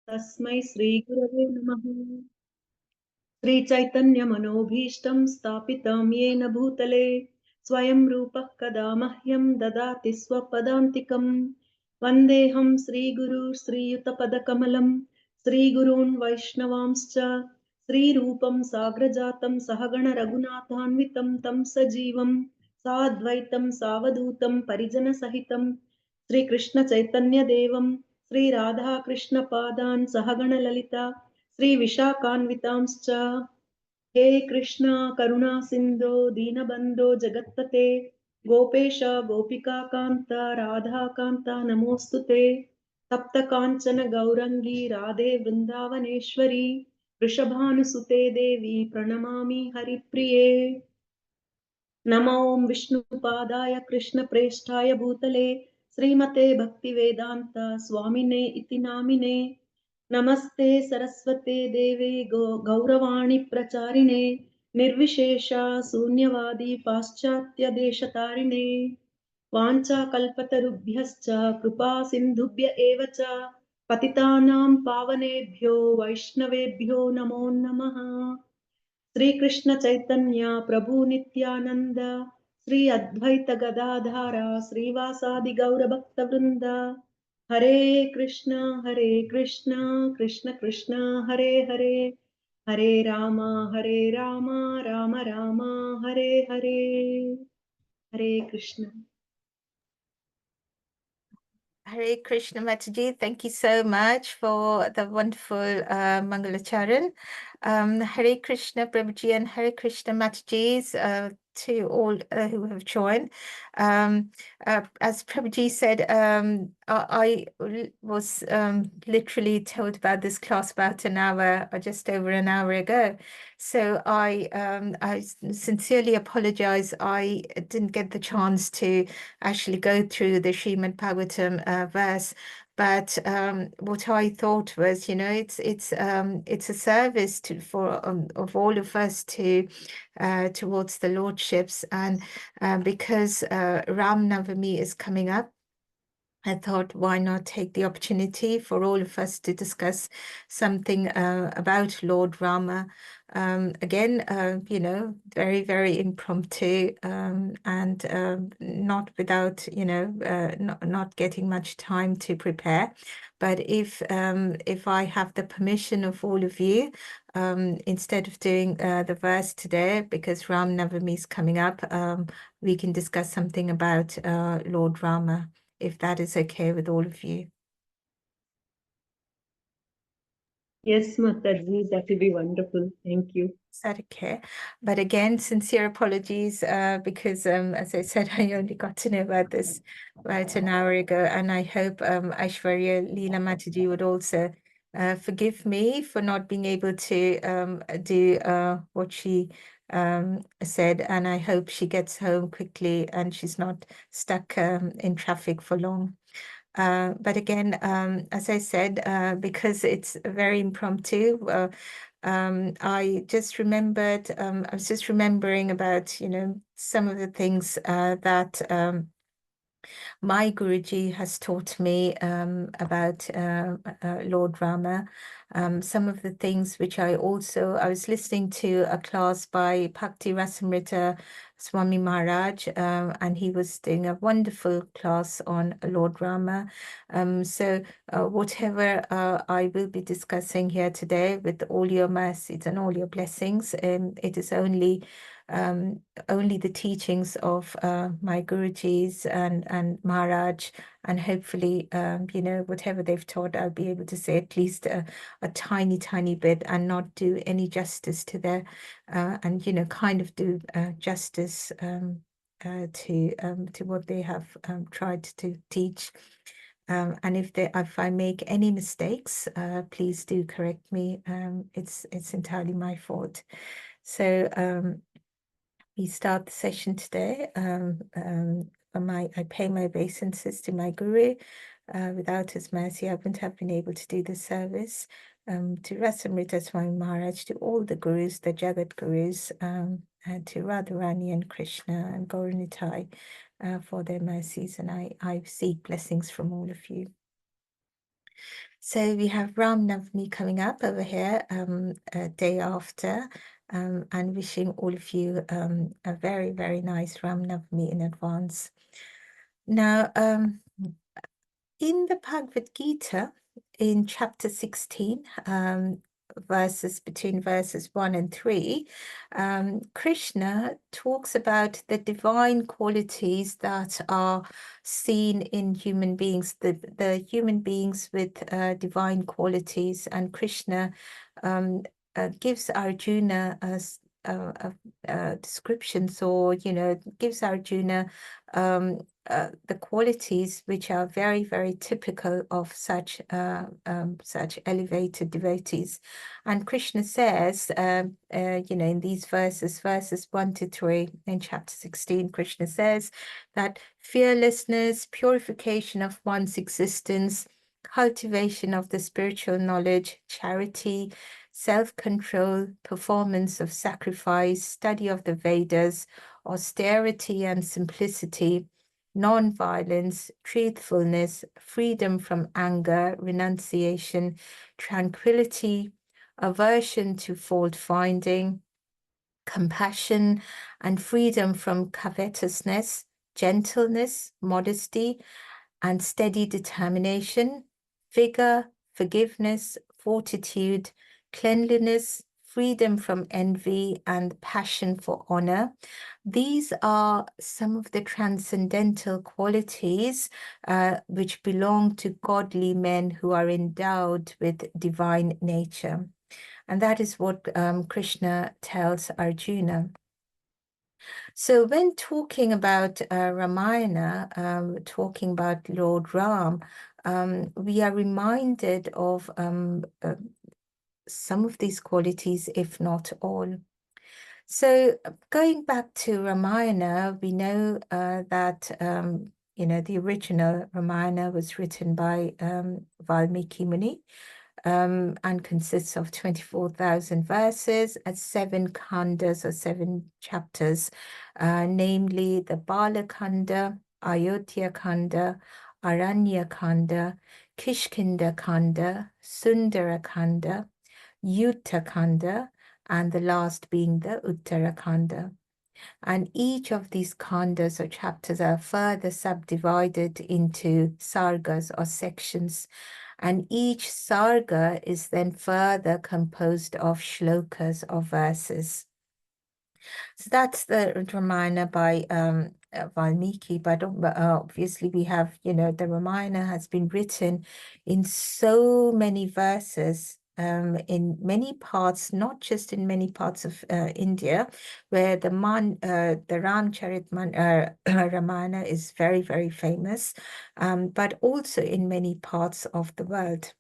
तस्मै श्रीगुरवे नमः। श्रीचैतन्यमनोभीष्टं स्थापितं येन भूतले स्वयं रूपः कदा मह्यं ददाति स्वपदान्तिकं। वन्देऽहं श्रीगुरु श्रीयुतपदकमलं श्रीगुरून् वैष्णवांश्च श्रीरूपं साग्रजातं सहगण रघुनाथान्वितं तं सजीवं साद्वैतं सावधूतं परिजनसहितं श्रीकृष्णचैतन्यदेवं श्रीराधाकृष्णपादान् सहगणललिता श्रीविशाखान्वितांश्च। हे कृष्ण करुणा सिन्धो दीनबन्धो जगत्पते गोपेश गोपिकान्त राधाकान्त नमोऽस्तु ते। तप्तकाञ्चन गौरङ्गी राधे वृन्दावनेश्वरी वृषभानुसुते देवी प्रणमामि हरिप्रिये। नमो विष्णुपादाय कृष्णप्रेष्ठाय भूतले श्रीमते भक्तिवेदान्त स्वामिने इति नामिने। नमस्ते सरस्वते देवे गौरवाणी प्रचारिणे निर्विशेष शून्यवादी पाश्चात्य वाञ्छाकल्पतरुभ्यश्च कृपा सिन्धुभ्य एव च पतितानां पावनेभ्यो वैष्णवेभ्यो नमो नमः। श्रीकृष्ण चैतन्य प्रभु नित्यानंद श्री अद्वैत गदाधारा श्रीवासादि गौरभक्तवृंद हरे कृष्ण कृष्ण कृष्ण हरे हरे हरे राम राम राम हरे हरे। हरे Krishna. Hare Krishna Mataji, thank you so much for the wonderful Mangalacharan. Hare Krishna Prabhuji and Hare Krishna Matajis to all who have joined. As Prabhuji said, I was literally told about this class about an hour or just over an hour ago. So I sincerely apologize. I didn't get the chance to actually go through the Srimad Bhagavatam verse. But what I thought was, it's a service for of all of us to towards the lordships, and because Ram Navami is coming up, I thought, why not take the opportunity for all of us to discuss something about Lord Rama. Again, very, very impromptu, and not without, not getting much time to prepare. But if I have the permission of all of you, instead of doing the verse today, because Ram Navami is coming up, we can discuss something about Lord Rama, if that is okay with all of you. Yes, Mataji, that will be wonderful. Thank you. Is that okay? But again, sincere apologies, because as I said, I only got to know about this about an hour ago, and I hope Aishwarya Leela Mataji would also forgive me for not being able to do what she said, and I hope she gets home quickly and she's not stuck in traffic for long. But again, as I said, because it's very impromptu, I just remembered, I was just remembering about, some of the things that my Guruji has taught me about Lord Rama. Some of the things which I was listening to a class by Bhakti Rasamrita Swami Maharaj, and he was doing a wonderful class on Lord Rama. So whatever I will be discussing here today, with all your mercies and all your blessings, it is only the teachings of my Gurujis and Maharaj, and hopefully, whatever they've taught, I'll be able to say at least a tiny, tiny bit, and not do any justice to their, and kind of do justice to what they have tried to teach. And if I make any mistakes, please do correct me. It's entirely my fault. So we start the session today. I pay my obeisances to my Guru. Without his mercy, I wouldn't have been able to do this service. To Rasamrita Swami Maharaj, to all the Gurus, the Jagat Gurus, and to Radharani and Krishna and Gauranitai for their mercies, and I seek blessings from all of you. So we have Ram Navami coming up over here, a day after, and wishing all of you a very, very nice Ram Navami in advance. Now, in the Bhagavad Gita, in chapter 16, between verses 1 and 3, Krishna talks about the divine qualities that are seen in human beings, the human beings with divine qualities, and Krishna gives Arjuna descriptions, or gives Arjuna the qualities which are very, very typical of such elevated devotees. And Krishna says, in these verses 1 to 3 in chapter 16, Krishna says that fearlessness, purification of one's existence, cultivation of the spiritual knowledge, charity, self-control, performance of sacrifice, study of the Vedas, austerity and simplicity, non-violence, truthfulness, freedom from anger, renunciation, tranquility, aversion to fault-finding, compassion, and freedom from covetousness, gentleness, modesty, and steady determination, vigor, forgiveness, fortitude, cleanliness, freedom from envy, and passion for honor. These are some of the transcendental qualities which belong to godly men who are endowed with divine nature. And that is what Krishna tells Arjuna. So when talking about Ramayana, talking about Lord Ram, we are reminded of some of these qualities, if not all. So going back to Ramayana, we know that the original Ramayana was written by Valmiki Muni, and consists of 24,000 verses and 7 khandas, or 7 chapters, namely the Bala Khanda, Ayodhya Khanda, Aranya Khanda, Kishkinda Khanda, Sundara Khanda, Yuddha Khanda, and the last being the Uttarakhanda. And each of these khandas or chapters are further subdivided into sargas or sections. And each sarga is then further composed of shlokas or verses. So that's the Ramayana by Valmiki, but obviously we have, the Ramayana has been written in so many verses in many parts, not just in many parts of India, where the Ramayana is very, very famous, but also in many parts of the world.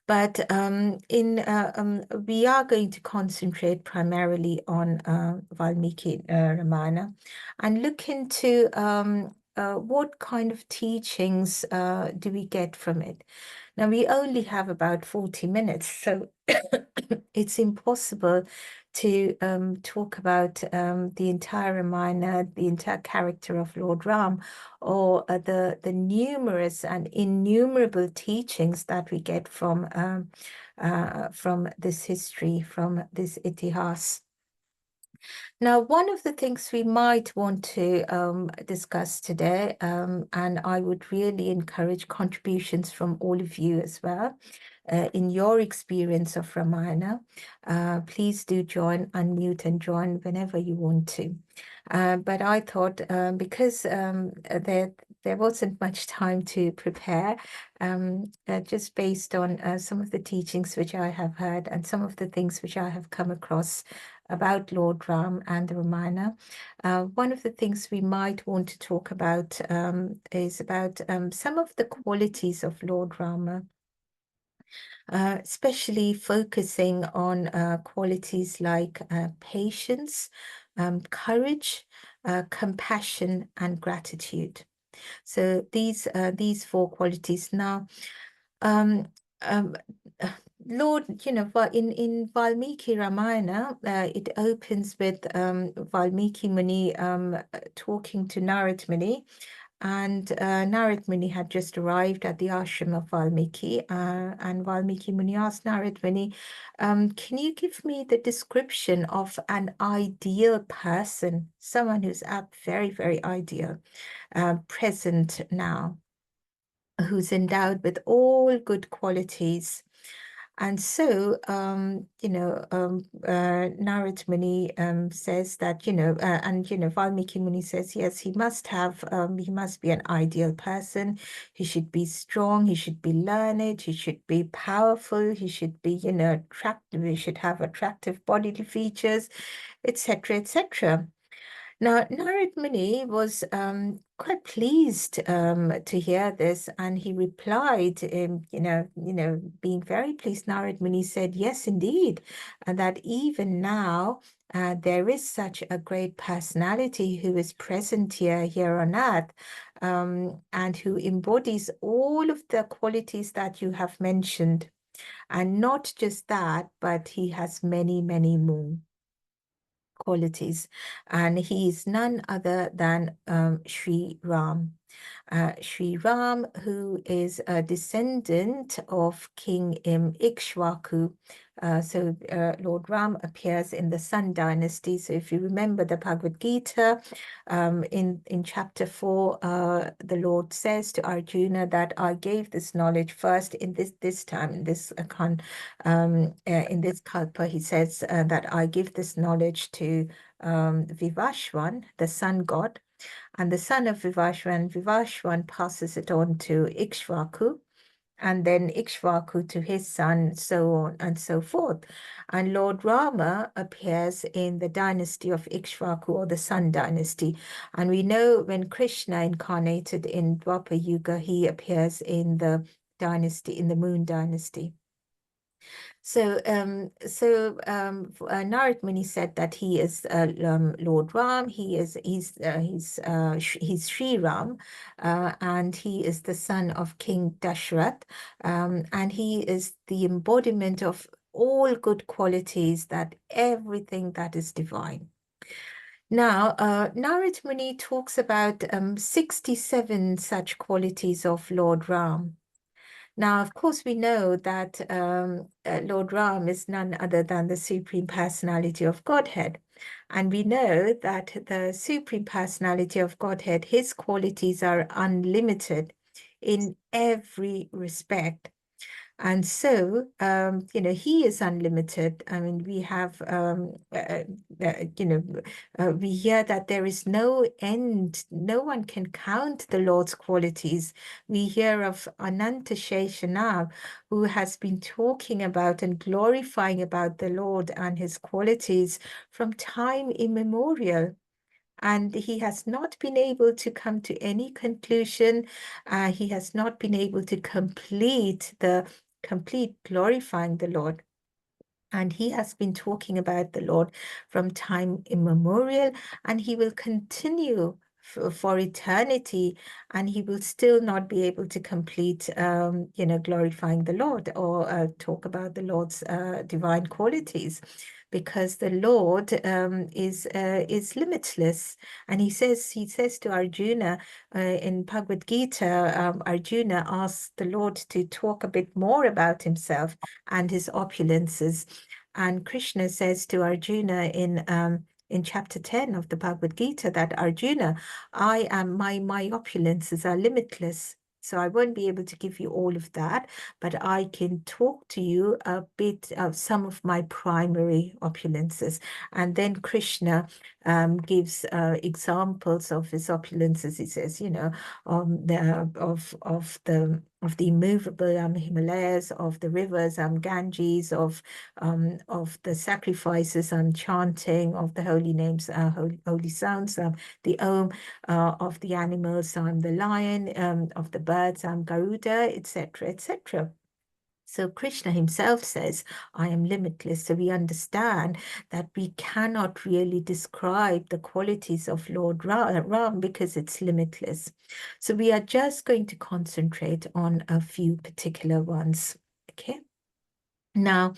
But we are going to concentrate primarily on Valmiki Ramayana and look into what kind of teachings do we get from it. Now, we only have about 40 minutes, so it's impossible to talk about the entire Ramayana, the entire character of Lord Ram, or the numerous and innumerable teachings that we get from this history, from this itihas. Now, one of the things we might want to discuss today, and I would really encourage contributions from all of you as well, in your experience of Ramayana, please do join, unmute and join whenever you want to. But I thought because there wasn't much time to prepare, just based on some of the teachings which I have heard and some of the things which I have come across about Lord Ram and the Ramayana. One of the things we might want to talk about is about some of the qualities of Lord Rama, especially focusing on qualities like patience, courage, compassion, and gratitude. So these 4 qualities. Now, Lord, in Valmiki Ramayana, it opens with Valmiki Muni talking to Narad Muni, And Narad Muni had just arrived at the ashram of Valmiki, and Valmiki Muni asked Narad Muni, can you give me the description of an ideal person, someone who's very, very ideal, present now, who's endowed with all good qualities? And so, Narad Muni says that, Valmiki Muni says, yes, he must be an ideal person. He should be strong, he should be learned, he should be powerful, he should be, attractive, he should have attractive bodily features, etc., etc. Now, Narad Muni was quite pleased to hear this, and he replied, being very pleased. Narad Muni said, "Yes, indeed, and that even now there is such a great personality who is present here on earth, and who embodies all of the qualities that you have mentioned, and not just that, but he has many, many more qualities, and he is none other than Sri Ram. Sri Ram, who is a descendant of King Ikshvaku. Lord Ram appears in the Sun dynasty. So if you remember the Bhagavad Gita, in chapter 4, the Lord says to Arjuna that I gave this knowledge first in this time, in this in this kalpa. He says that I give this knowledge to Vivashwan, the sun god, and the son of Vivashwan passes it on to Ikshvaku, and then Ikshvaku to his son, so on and so forth. And Lord Rama appears in the dynasty of Ikshvaku, or the Sun dynasty. And we know when Krishna incarnated in Dwapar Yuga, he appears in the dynasty, in the Moon dynasty. So, Narad Muni said that he is Lord Ram. He's Sri Ram, and he is the son of King Dashrath, and he is the embodiment of all good qualities, that everything that is divine. Now, Narad Muni talks about 67 such qualities of Lord Ram. Now, of course, we know that Lord Ram is none other than the Supreme Personality of Godhead. And we know that the Supreme Personality of Godhead, his qualities are unlimited in every respect. And so, he is unlimited. I mean, we have, we hear that there is no end. No one can count the Lord's qualities. We hear of Ananta Sheshanav, who has been talking about and glorifying about the Lord and his qualities from time immemorial. And he has not been able to come to any conclusion. He has not been able to complete glorifying the Lord. And he has been talking about the Lord from time immemorial, and he will continue for eternity, and he will still not be able to complete, glorifying the Lord, or talk about the Lord's divine qualities, because the Lord is limitless. And he says to Arjuna in Bhagavad Gita, Arjuna asks the Lord to talk a bit more about himself and his opulences. And Krishna says to Arjuna in chapter 10 of the Bhagavad Gita that Arjuna, my opulences are limitless. So I won't be able to give you all of that, but I can talk to you a bit of some of my primary opulences. And then Krishna gives examples of his opulences. He says, of the immovable Himalayas, of the rivers, Ganges, of the sacrifices, chanting of the holy names, holy sounds, the Om, of the animals, the lion, of the birds, Garuda, etc., etc. So Krishna himself says, I am limitless. So we understand that we cannot really describe the qualities of Lord Ram because it's limitless. So we are just going to concentrate on a few particular ones. Okay. Now,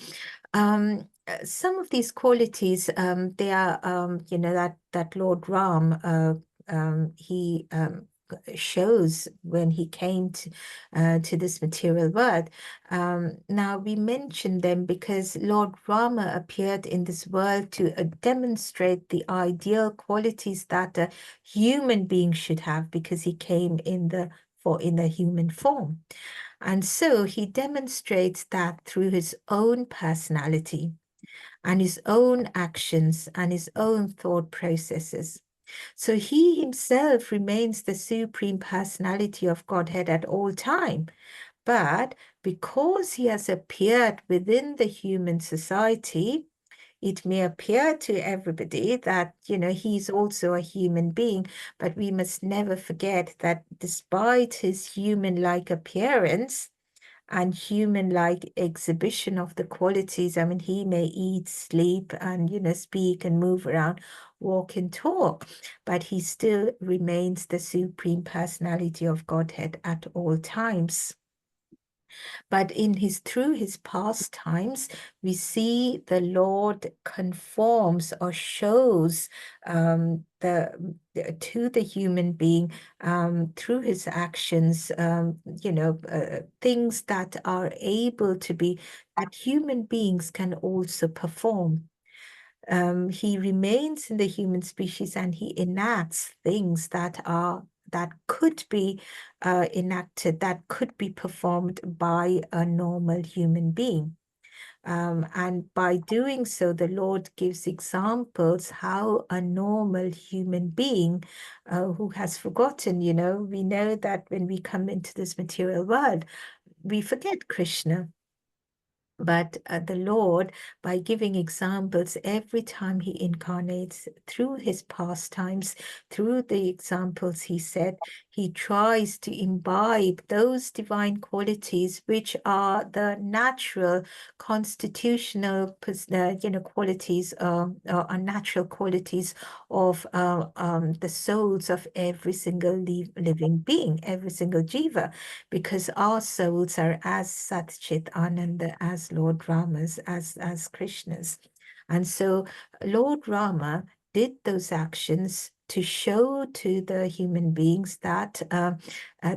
some of these qualities, they are, that Lord Ram, he shows when he came to this material world. Now we mention them because Lord Rama appeared in this world to demonstrate the ideal qualities that a human being should have, because he came in the human form. And so he demonstrates that through his own personality and his own actions and his own thought processes. So he himself remains the supreme personality of Godhead at all time. But because he has appeared within the human society, it may appear to everybody that, he's also a human being, but we must never forget that despite his human-like appearance and human-like exhibition of the qualities, I mean, he may eat, sleep, and, speak and move around, walk and talk, but he still remains the supreme personality of Godhead at all times. But through his pastimes, we see the Lord conforms or shows to the human being through his actions, things that are able to be, that human beings can also perform. He remains in the human species and he enacts things that could be enacted, that could be performed by a normal human being. And by doing so, the Lord gives examples how a normal human being who has forgotten, we know that when we come into this material world, we forget Krishna. But the Lord, by giving examples every time he incarnates through his pastimes, through the examples he set, he tries to imbibe those divine qualities which are the natural constitutional, qualities, or natural qualities of the souls of every single living being, every single jiva, because our souls are as Satchit Ananda, as Lord Rama's, as Krishna's. And so Lord Rama did those actions to show to the human beings that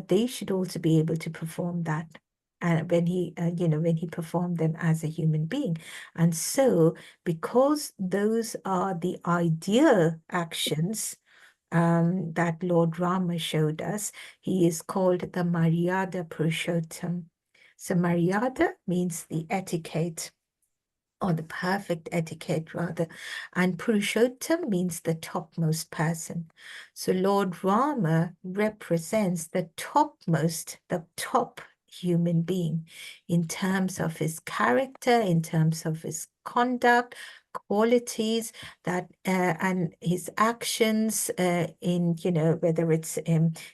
they should also be able to perform that. When he performed them as a human being. And so, because those are the ideal actions that Lord Rama showed us, he is called the Maryada Purushottam. So Maryada means the etiquette, or the perfect etiquette rather, and Purushottam means the topmost person. So Lord Rama represents the top human being in terms of his character, in terms of his conduct, qualities that and his actions in whether it's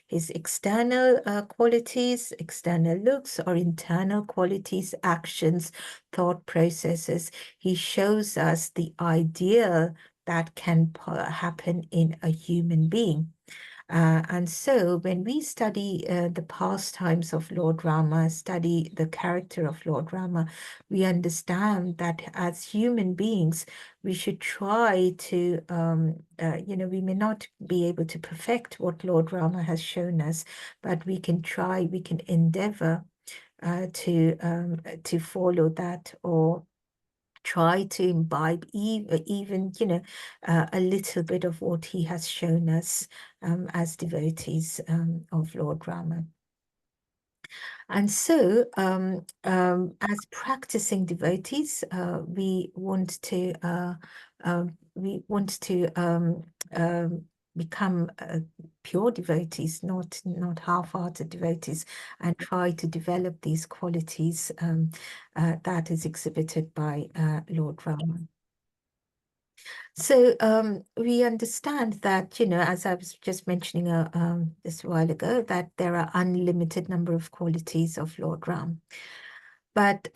his external qualities, external looks, or internal qualities, actions, thought processes. He shows us the ideal that can happen in a human being. And so when we study the pastimes of Lord Rama, study the character of Lord Rama, we understand that as human beings, we should try to, we may not be able to perfect what Lord Rama has shown us, but we can try, we can endeavor to follow that, or try to imbibe even a little bit of what he has shown us as devotees of Lord Rama. And so, as practicing devotees, we want to become pure devotees, not half-hearted devotees, and try to develop these qualities that is exhibited by Lord Rama. So we understand that, as I was just mentioning this while ago, that there are unlimited number of qualities of Lord Ram. But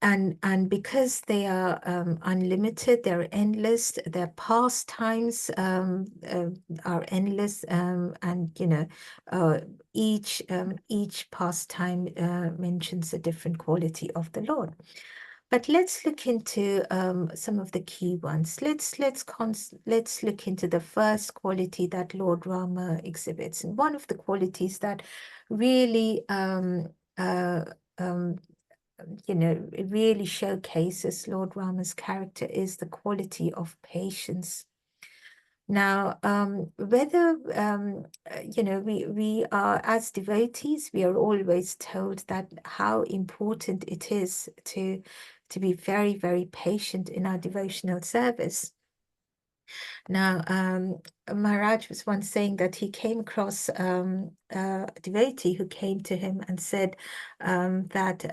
and because they are unlimited, they're endless, their pastimes are endless, and each pastime mentions a different quality of the Lord. But let's look into some of the key ones. Let's look into the first quality that Lord Rama exhibits, and one of the qualities that really uh, um, it really showcases Lord Rama's character is the quality of patience. Now, whether we are, as devotees, we are always told that how important it is to be very, very patient in our devotional service. Now, Maharaj was once saying that he came across a devotee who came to him and said that,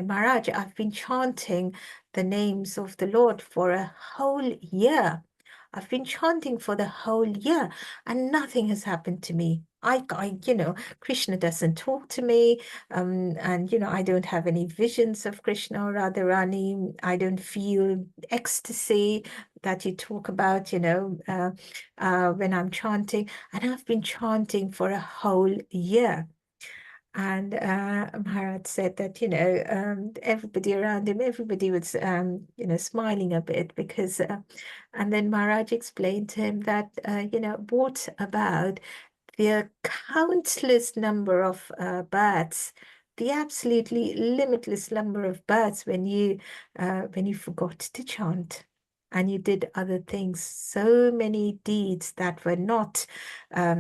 Maharaj, I've been chanting the names of the Lord for a whole year. I've been chanting for the whole year and nothing has happened to me. Krishna doesn't talk to me, and I don't have any visions of Krishna or Radharani. I don't feel ecstasy that you talk about, when I'm chanting, and I've been chanting for a whole year. And Maharaj said that, everybody around him, everybody was, smiling a bit because, and then Maharaj explained to him that, what about the countless number of birds, the absolutely limitless number of birds when you forgot to chant and you did other things, so many deeds that were not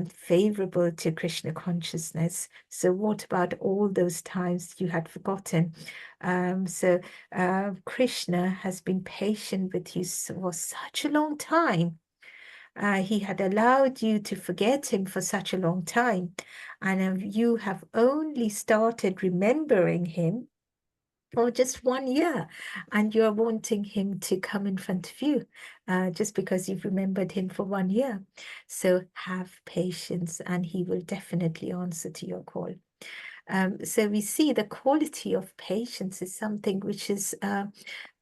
favorable to Krishna consciousness. So what about all those times you had forgotten? So Krishna has been patient with you for such a long time. He had allowed you to forget him for such a long time, and you have only started remembering him for just 1 year, and you're wanting him to come in front of you just because you've remembered him for 1 year. So have patience, and he will definitely answer to your call. So we see the quality of patience is something which is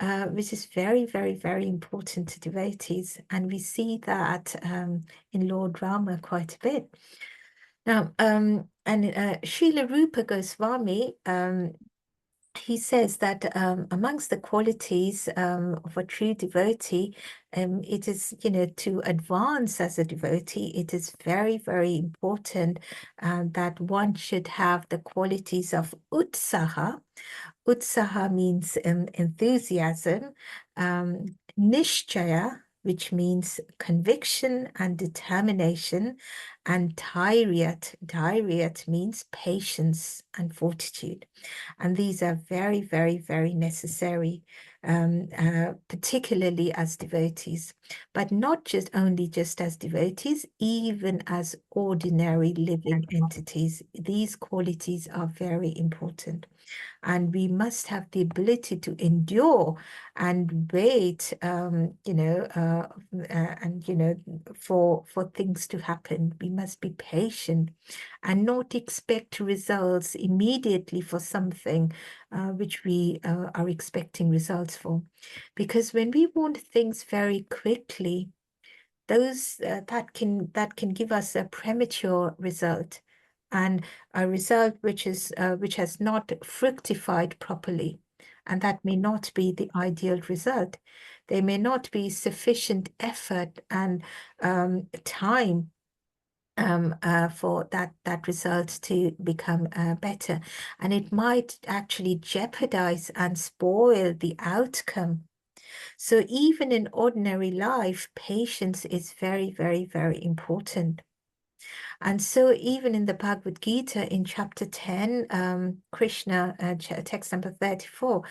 very, very, very important to devotees, and we see that in Lord Rama quite a bit. Now, and Srila Rupa Goswami, he says that amongst the qualities of a true devotee, it is, to advance as a devotee, it is very, very important that one should have the qualities of utsaha. Utsaha means enthusiasm, nishchaya, which means conviction and determination, and dhairyat. Dhairyat means patience and fortitude. And these are very, very, very necessary, particularly as devotees, but not just as devotees, even as ordinary living entities. These qualities are very important. And we must have the ability to endure and wait, for things to happen. We must be patient and not expect results immediately for something which we are expecting results for. Because when we want things very quickly, those that can give us a premature result, and a result which has not fructified properly, and that may not be the ideal result. There may not be sufficient effort and time for that result to become better, and it might actually jeopardize and spoil the outcome. So even in ordinary life, patience is very, very, very important. And so even in the Bhagavad Gita in chapter 10, Krishna, text number 34,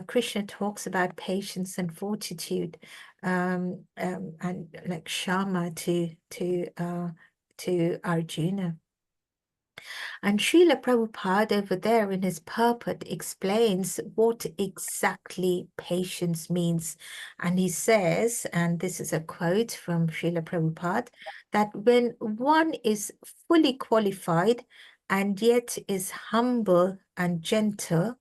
Krishna talks about patience and fortitude, and like Shama to Arjuna. And Srila Prabhupada over there in his purport explains what exactly patience means. And he says, and this is a quote from Srila Prabhupada, that when one is fully qualified and yet is humble and gentle,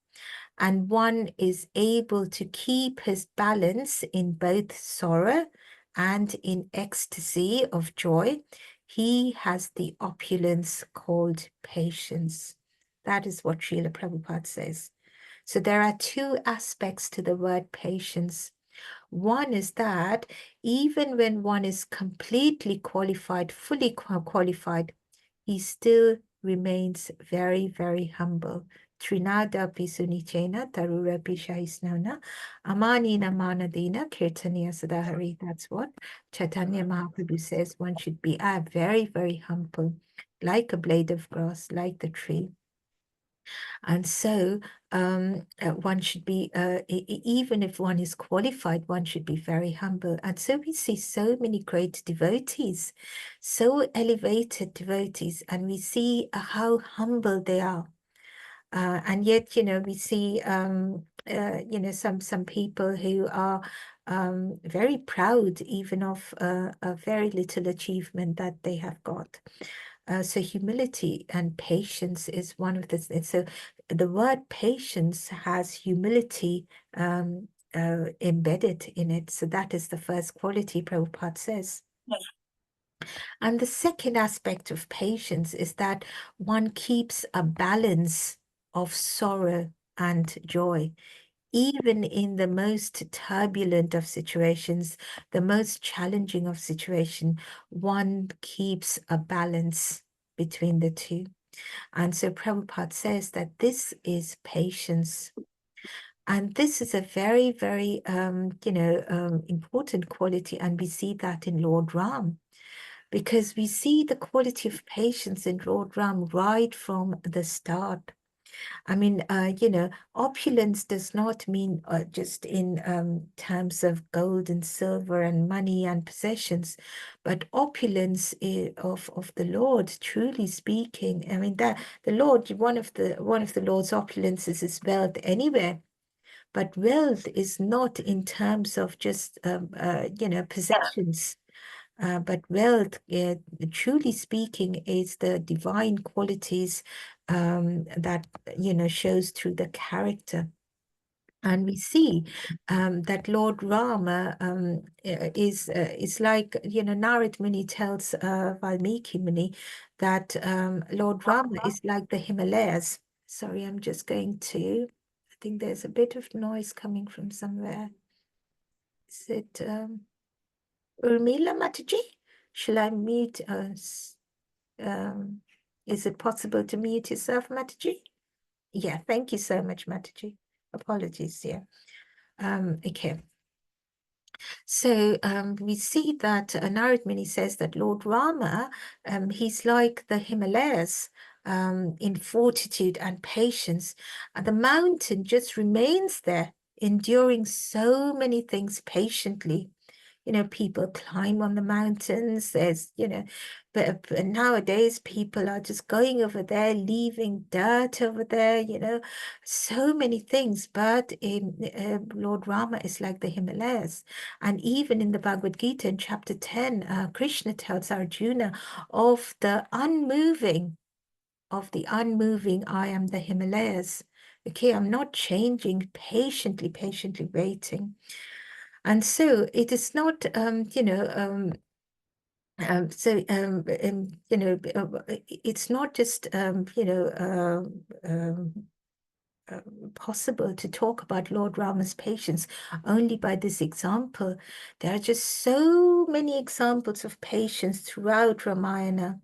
and one is able to keep his balance in both sorrow and in ecstasy of joy, he has the opulence called patience. That is what Srila Prabhupada says. So there are two aspects to the word patience. One is that even when one is completely qualified, fully qualified, he still remains very, very humble. Trinada Pisunichena, Tarura Pishaisnana, Amani Namanadina, Kirtaniya Sadahari. That's what Chaitanya Mahaprabhu says one should be. Very, very humble, like a blade of grass, like the tree. And so one should be, even if one is qualified, one should be very humble. And so we see so many great devotees, so elevated devotees, and we see how humble they are. And yet, we see, some people who are very proud even of a very little achievement that they have got. So humility and patience is one of the things. So the word patience has humility embedded in it. So that is the first quality Prabhupada says. And the second aspect of patience is that one keeps a balance of sorrow and joy. Even in the most turbulent of situations, the most challenging of situation, one keeps a balance between the two. And so Prabhupada says that this is patience. And this is a very, very, important quality. And we see that in Lord Ram, because we see the quality of patience in Lord Ram right from the start. I mean, opulence does not mean just in terms of gold and silver and money and possessions, but opulence of the Lord, truly speaking. I mean, that the Lord, one of the Lord's opulences is wealth anywhere. But wealth is not in terms of just, possessions. But wealth, truly speaking, is the divine qualities that, shows through the character. And we see that Lord Rama is like, Narad Muni tells Valmiki Muni that Lord Rama is like the Himalayas. Sorry, I'm just going to, I think there's a bit of noise coming from somewhere. Is it Urmila Mataji? Shall I mute us? Is it possible to mute yourself, Mataji? Yeah, thank you so much, Mataji. Apologies, yeah. Okay. So we see that Narad Muni says that Lord Rama, he's like the Himalayas in fortitude and patience. And the mountain just remains there, enduring so many things patiently. People climb on the mountains. There's, but nowadays people are just going over there, leaving dirt over there, so many things. But Lord Rama is like the Himalayas. And even in the Bhagavad Gita in chapter 10, Krishna tells Arjuna of the unmoving, I am the Himalayas. Okay, I'm not changing, patiently waiting. And so it is not, it's not just, possible to talk about Lord Rama's patience only by this example. There are just so many examples of patience throughout Ramayana.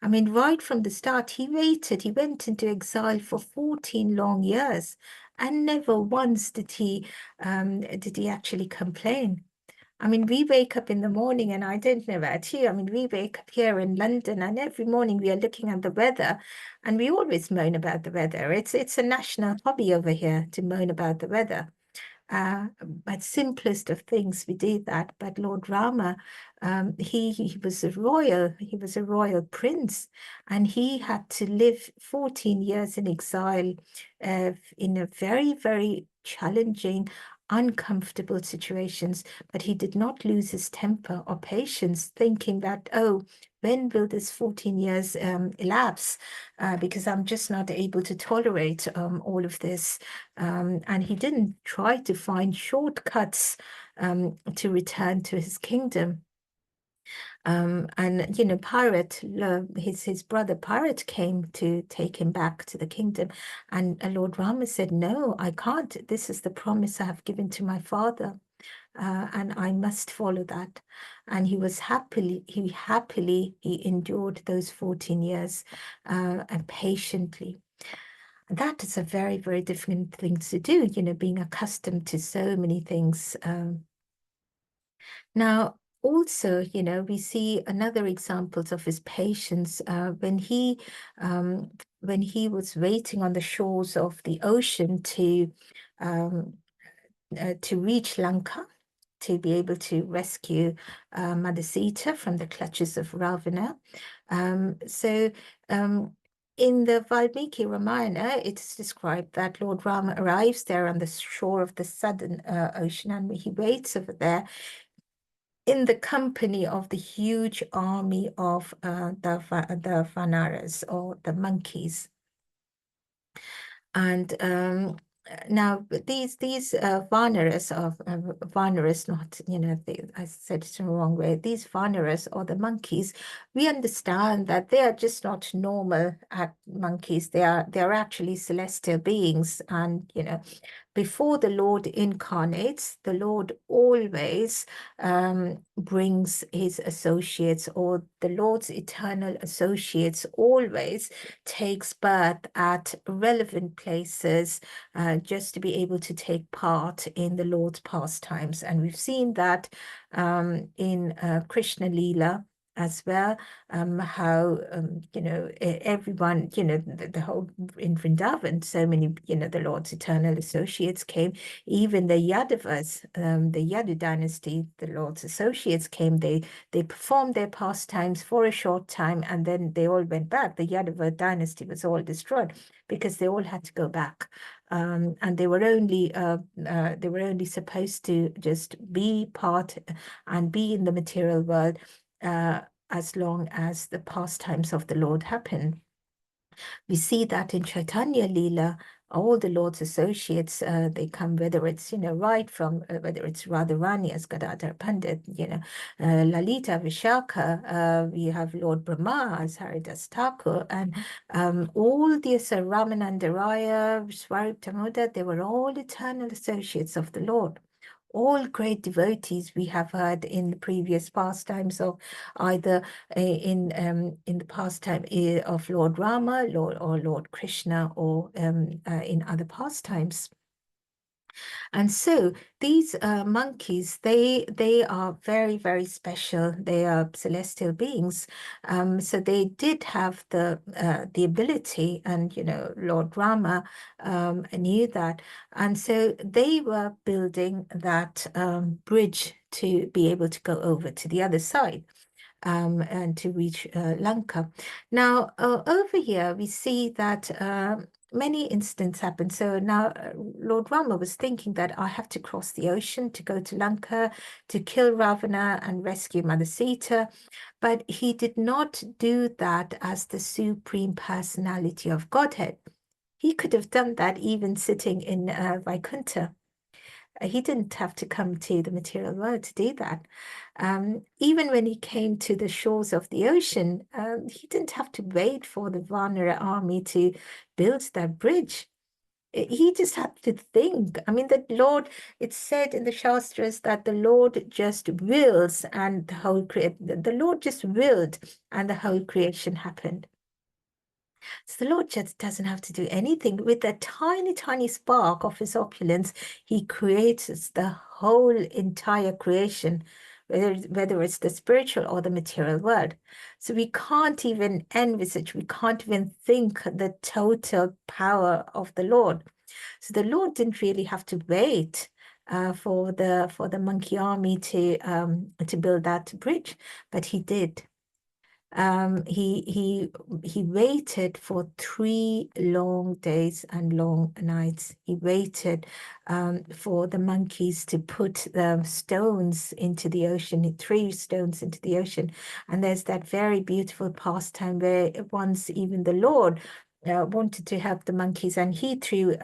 I mean, right from the start, he went into exile for 14 long years, and never once did he actually complain. I mean, we wake up in the morning, and I don't know about you. I mean, we wake up here in London, and every morning we are looking at the weather, and we always moan about the weather. It's a national hobby over here to moan about the weather. But simplest of things, we did that. But Lord Rama, he was a royal prince, and he had to live 14 years in exile in a very, very challenging, uncomfortable situations. But he did not lose his temper or patience, thinking that, oh, when will this 14 years elapse? Because I'm just not able to tolerate all of this. And he didn't try to find shortcuts to return to his kingdom. And you know, Pirate, his brother Pirate came to take him back to the kingdom, and Lord Rama said, "No, I can't. This is the promise I have given to my father, and I must follow that." And he endured those 14 years and patiently. That is a very, very different thing to do, you know, being accustomed to so many things. Now, also, you know, we see another examples of his patience when he was waiting on the shores of the ocean um, to reach Lanka, to be able to rescue Mother Sita from the clutches of Ravana. So in the Valmiki Ramayana, it is described that Lord Rama arrives there on the shore of the southern ocean, and he waits over there in the company of the huge army of the Vanaras, or the monkeys. And now these Vanaras of Vanaras, not, you know, I said it in the wrong way. These Vanaras, or the monkeys, we understand that they are just not normal monkeys. They are actually celestial beings, and you know, before the Lord incarnates, the Lord always brings his associates, or the Lord's eternal associates always takes birth at relevant places just to be able to take part in the Lord's pastimes. And we've seen that in Krishna Leela as well, how, you know, everyone, you know, the whole, in Vrindavan, so many, you know, the Lord's eternal associates came, even the Yadavas, the Yadu dynasty, the Lord's associates came, they performed their pastimes for a short time, and then they all went back. The Yadava dynasty was all destroyed because they all had to go back. And they were only supposed to just be part and be in the material world as long as the pastimes of the Lord happen. We see that in Chaitanya Leela, all the Lord's associates, they come, whether it's, you know, right from, whether it's Radharani as Gadadhar Pandit, you know, Lalita Vishaka, we have Lord Brahma as Haridas Thakur, and all the Ramananda Raya, Swarup Damodar, they were all eternal associates of the Lord. All great devotees we have heard in the previous pastimes of either in the pastime of Lord Rama, or Lord Krishna, or in other pastimes. And so these monkeys, they are very, very special. They are celestial beings. So they did have the ability, and you know, Lord Rama knew that, and so they were building that bridge to be able to go over to the other side. And to reach Lanka. Now, over here, we see that many incidents happen. So now Lord Rama was thinking that I have to cross the ocean to go to Lanka, to kill Ravana and rescue Mother Sita. But he did not do that as the supreme personality of Godhead. He could have done that even sitting in Vaikuntha. He didn't have to come to the material world to do that. Even when he came to the shores of the ocean, he didn't have to wait for the Vanara army to build that bridge. He just had to think. I mean, the Lord, it's said in the Shastras that the Lord just wills, and the Lord just willed, and the whole creation happened. So the Lord just doesn't have to do anything. With a tiny, tiny spark of his opulence, he creates the whole entire creation, whether it's the spiritual or the material world. So we can't even envisage, we can't even think the total power of the Lord. So the Lord didn't really have to wait for the monkey army to build that bridge, but he did. He waited for 3 long days and long nights. He waited for the monkeys to put the stones into the ocean. He threw stones into the ocean, and there's that very beautiful pastime where once even the Lord wanted to help the monkeys, and he threw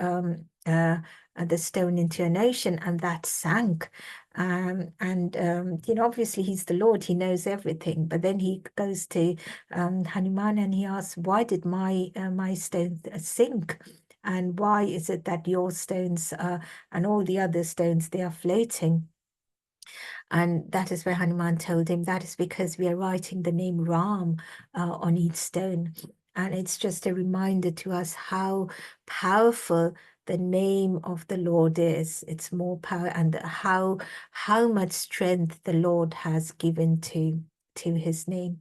the stone into an ocean, and that sank. Obviously he's the Lord, he knows everything. But then he goes to Hanuman and he asks, why did my stone sink? And why is it that your stones and all the other stones, they are floating? And that is where Hanuman told him that is because we are writing the name Ram on each stone. And it's just a reminder to us how powerful the name of the Lord is. It's more power, and how much strength the Lord has given to his name.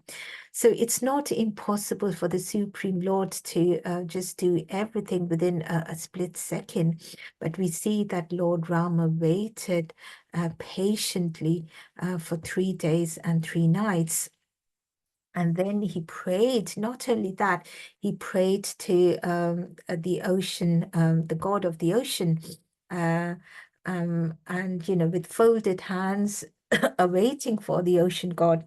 So it's not impossible for the Supreme Lord to just do everything within a split second. But we see that Lord Rama waited patiently for 3 days and 3 nights. And then he prayed, not only that, he prayed to the ocean, the god of the ocean, and, with folded hands, awaiting for the ocean god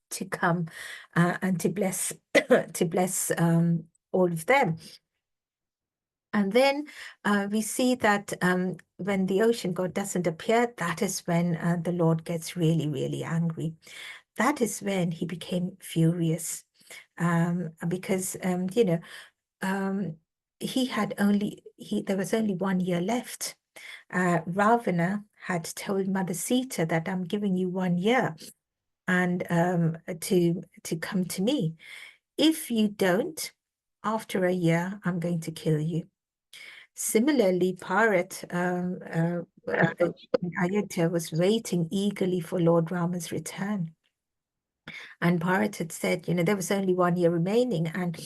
to come and to bless to bless all of them. And then we see that when the ocean god doesn't appear, that is when the Lord gets really, really angry. That is when he became furious, because there was only 1 year left. Ravana had told Mother Sita that I'm giving you 1 year and to come to me. If you don't, after a year, I'm going to kill you. Similarly, Bharat in Ayodhya was waiting eagerly for Lord Rama's return. And Bharat had said, there was only 1 year remaining. And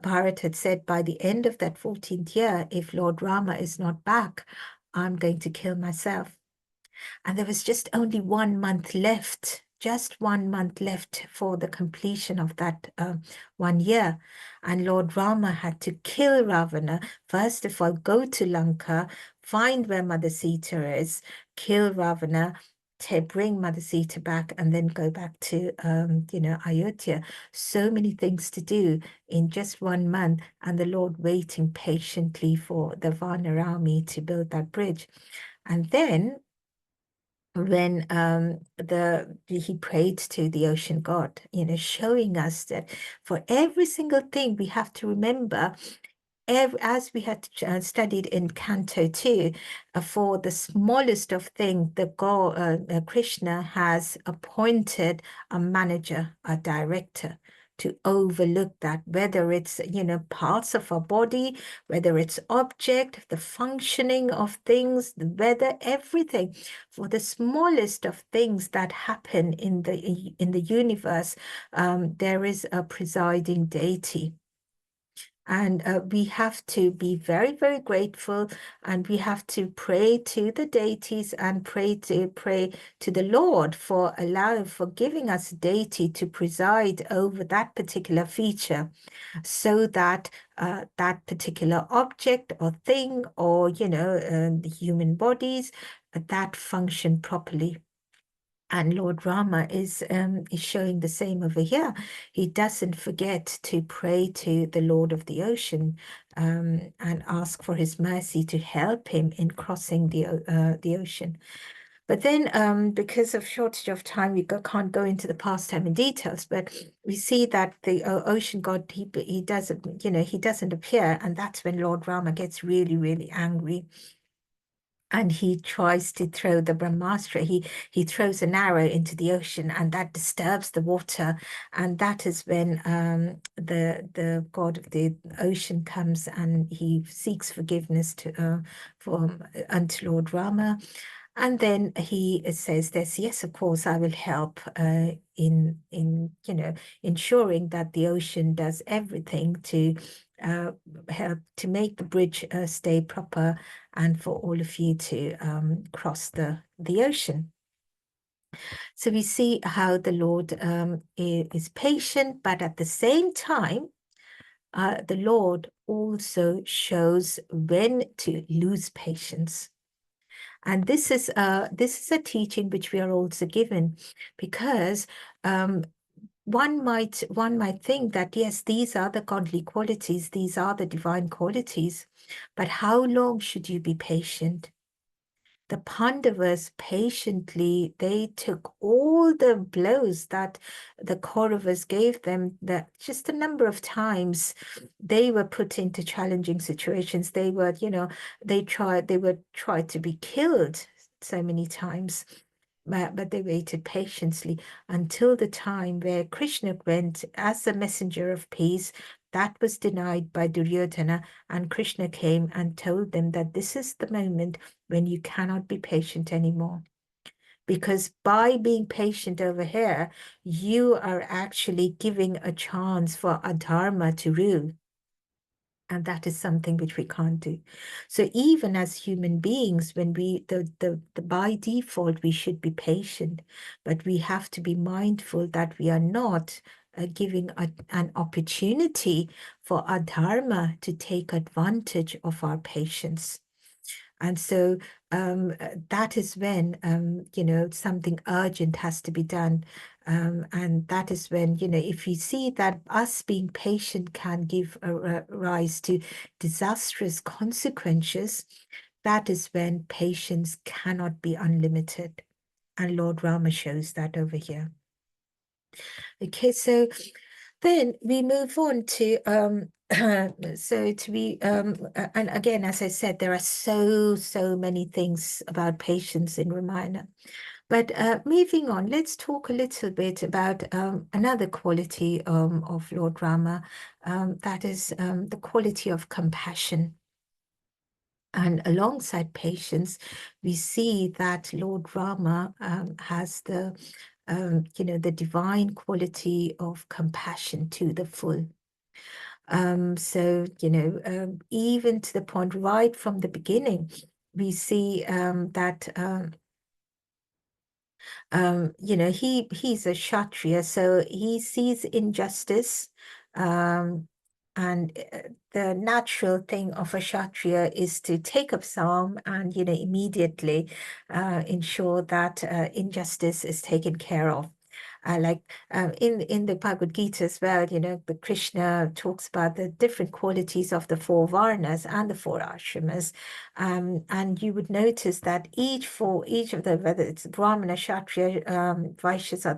Bharat had said, by the end of that 14th year, if Lord Rama is not back, I'm going to kill myself. And there was just only 1 month left, just 1 month left for the completion of that 1 year. And Lord Rama had to kill Ravana. First of all, go to Lanka, find where Mother Sita is, kill Ravana, to bring Mother Sita back, and then go back to, Ayodhya. So many things to do in just 1 month, and the Lord waiting patiently for the Varna army to build that bridge. And then when he prayed to the ocean god, showing us that for every single thing we have to remember, as we had studied in Canto 2, for the smallest of things, the God, Krishna has appointed a manager, a director, to overlook that, whether it's, parts of our body, whether it's object, the functioning of things, the weather, everything. For the smallest of things that happen in the universe, there is a presiding deity. And we have to be very, very grateful, and we have to pray to the deities and pray to the Lord for giving us a deity to preside over that particular feature, so that that particular object or thing, or the human bodies, that function properly. And Lord Rama is showing the same over here. He doesn't forget to pray to the Lord of the ocean and ask for his mercy to help him in crossing the ocean. But then, because of shortage of time, we can't go into the pastime in details. But we see that the ocean god, he doesn't appear, and that's when Lord Rama gets really, really angry. And he tries to throw the Brahmastra. He throws an arrow into the ocean, and that disturbs the water. And that is when the god of the ocean comes, and he seeks forgiveness unto Lord Rama. And then he says this, yes, of course, I will help in ensuring that the ocean does everything to help to make the bridge stay proper, and for all of you to cross the ocean. So we see how the Lord is patient, but at the same time, the Lord also shows when to lose patience. And this is a teaching which we are also given, because one might think that, yes, these are the godly qualities, these are the divine qualities, but how long should you be patient? the Pandavas patiently, they took all the blows that the Kauravas gave them, that just a number of times they were put into challenging situations. They were, they were tried to be killed so many times. But they waited patiently until the time where Krishna went as the messenger of peace. That was denied by Duryodhana, and Krishna came and told them that this is the moment when you cannot be patient anymore. Because by being patient over here, you are actually giving a chance for adharma to rule. And that is something which we can't do. So even as human beings, when the by default, we should be patient, but we have to be mindful that we are not giving an opportunity for our dharma to take advantage of our patience. And so that is when, something urgent has to be done. And that is when, if you see that us being patient can give a rise to disastrous consequences, that is when patience cannot be unlimited. And Lord Rama shows that over here. Okay, so then we move on to so to be and again, as I said, there are so many things about patience in Ramayana. But moving on, let's talk a little bit about another quality of Lord Rama, that is the quality of compassion. And alongside patience, we see that Lord Rama has the divine quality of compassion to the full. So, even to the point right from the beginning, we see that he's a Kshatriya, so he sees injustice, and the natural thing of a Kshatriya is to take up psalm and immediately ensure that injustice is taken care of. Like in the Bhagavad Gita as well, the Krishna talks about the different qualities of the four varnas and the four ashramas, and you would notice that each of the, whether it's Brahmana, Kshatriya, Vaishyas, or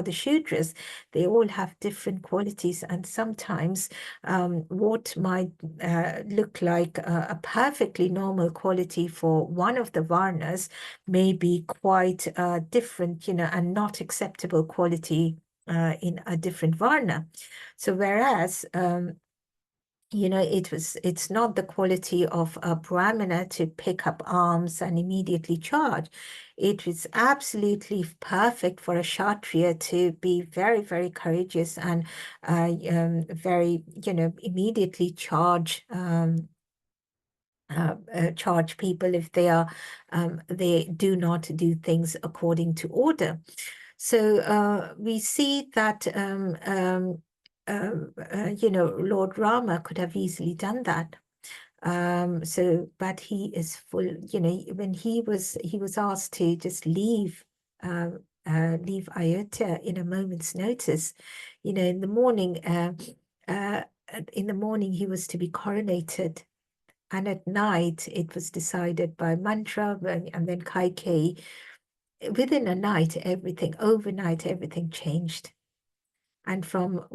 the Shudras, they all have different qualities, and sometimes what might look like a perfectly normal quality for one of the varnas may be quite different, and not acceptable quality in a different varna. So whereas it's not the quality of a Brahmana to pick up arms and immediately charge. It is absolutely perfect for a Kshatriya to be very, very courageous and very, immediately charge people if they do not do things according to order. So we see that Lord Rama could have easily done that. But he is full. When he was asked to just leave Ayodhya in a moment's notice. In the morning. In the morning, he was to be coronated. And at night, it was decided by mantra and then Kaikeyi. Within a night, overnight, everything changed. And from